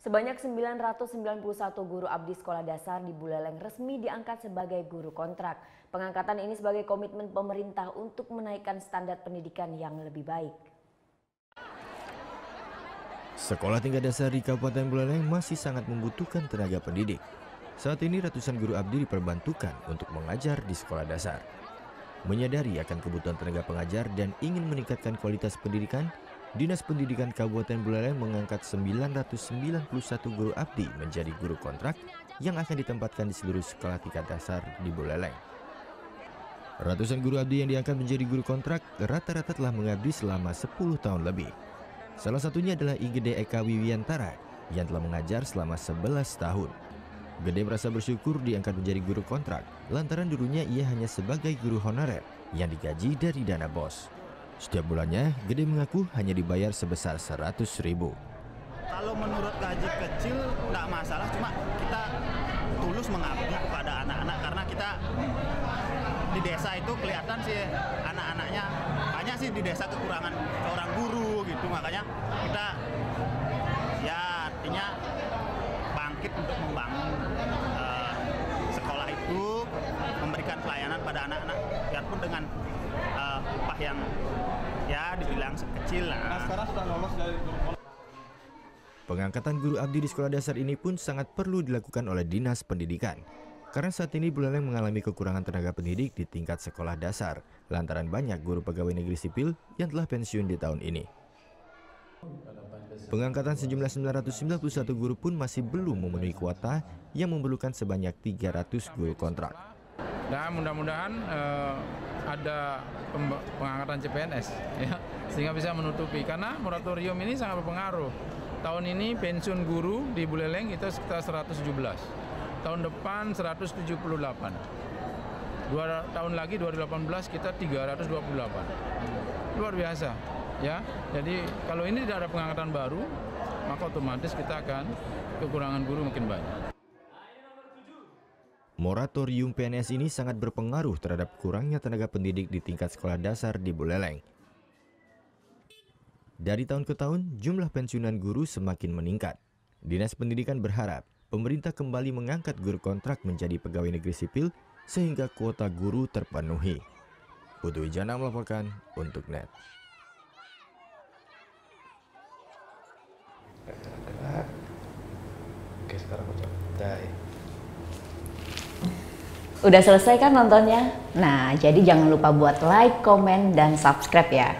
Sebanyak 991 guru abdi sekolah dasar di Buleleng resmi diangkat sebagai guru kontrak. Pengangkatan ini sebagai komitmen pemerintah untuk menaikkan standar pendidikan yang lebih baik. Sekolah tingkat dasar di Kabupaten Buleleng masih sangat membutuhkan tenaga pendidik. Saat ini ratusan guru abdi diperbantukan untuk mengajar di sekolah dasar. Menyadari akan kebutuhan tenaga pengajar dan ingin meningkatkan kualitas pendidikan, Dinas Pendidikan Kabupaten Buleleng mengangkat 991 guru abdi menjadi guru kontrak yang akan ditempatkan di seluruh sekolah tingkat dasar di Buleleng. Ratusan guru abdi yang diangkat menjadi guru kontrak rata-rata telah mengabdi selama 10 tahun lebih. Salah satunya adalah IGD Eka Wiwiantara yang telah mengajar selama 11 tahun. Gede merasa bersyukur diangkat menjadi guru kontrak lantaran dulunya ia hanya sebagai guru honorer yang digaji dari dana BOS. Setiap bulannya, Gede mengaku hanya dibayar sebesar 100.000. Kalau menurut gaji kecil nggak masalah, cuma kita tulus mengabdi kepada anak-anak karena kita di desa itu kelihatan sih anak-anaknya banyak sih di desa kekurangan seorang guru gitu, makanya kita ya artinya bangkit untuk membangun sekolah itu, memberikan pelayanan pada anak-anak biarpun dengan upah yang ya dibilang kecil lah. Nah, sekarang sudah lolos dari Pengangkatan guru abdi di sekolah dasar ini pun sangat perlu dilakukan oleh Dinas Pendidikan. Karena saat ini Buleleng mengalami kekurangan tenaga pendidik di tingkat sekolah dasar, lantaran banyak guru pegawai negeri sipil yang telah pensiun di tahun ini. Pengangkatan sejumlah 991 guru pun masih belum memenuhi kuota yang memerlukan sebanyak 300 guru kontrak. Dan mudah-mudahan ada pengangkatan CPNS ya, sehingga bisa menutupi, karena moratorium ini sangat berpengaruh. Tahun ini pensiun guru di Buleleng itu sekitar 117, tahun depan 178, 2 tahun lagi 2018 kita 328, luar biasa ya. Jadi kalau ini tidak ada pengangkatan baru, maka otomatis kita akan kekurangan guru makin banyak. Moratorium PNS ini sangat berpengaruh terhadap kurangnya tenaga pendidik di tingkat sekolah dasar di Buleleng. Dari tahun ke tahun, jumlah pensiunan guru semakin meningkat. Dinas Pendidikan berharap pemerintah kembali mengangkat guru kontrak menjadi pegawai negeri sipil sehingga kuota guru terpenuhi. Putu Wijana melaporkan untuk NET. Oke, sekarang aku coba. Udah selesai kan nontonnya? Nah, jadi jangan lupa buat like, komen, dan subscribe ya.